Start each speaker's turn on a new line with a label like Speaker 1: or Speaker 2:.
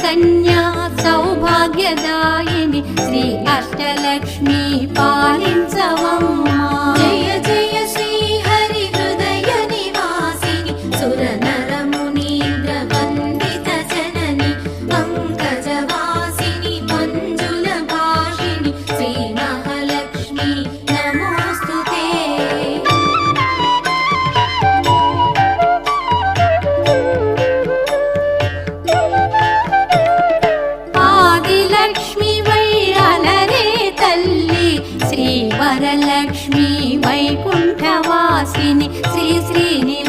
Speaker 1: కన్యా సౌభాగ్యదాయిని శ్రీ అష్టలక్ష్మి పాలించవమ్మా.
Speaker 2: జయ జయ శ్రీ హరి హృదయ నివాసిని సుర నర మునీంద్ర వందిత జనని పంకజవాసిని మంజుల భాషిణి శ్రీ మహాలక్ష్మి నమోస్తుతే.
Speaker 1: ఆదిలక్ష్మి వై అలరే తల్లి శ్రీ వరలక్ష్మి వైకుంఠవాసిని శ్రీ శ్రీనివాసిని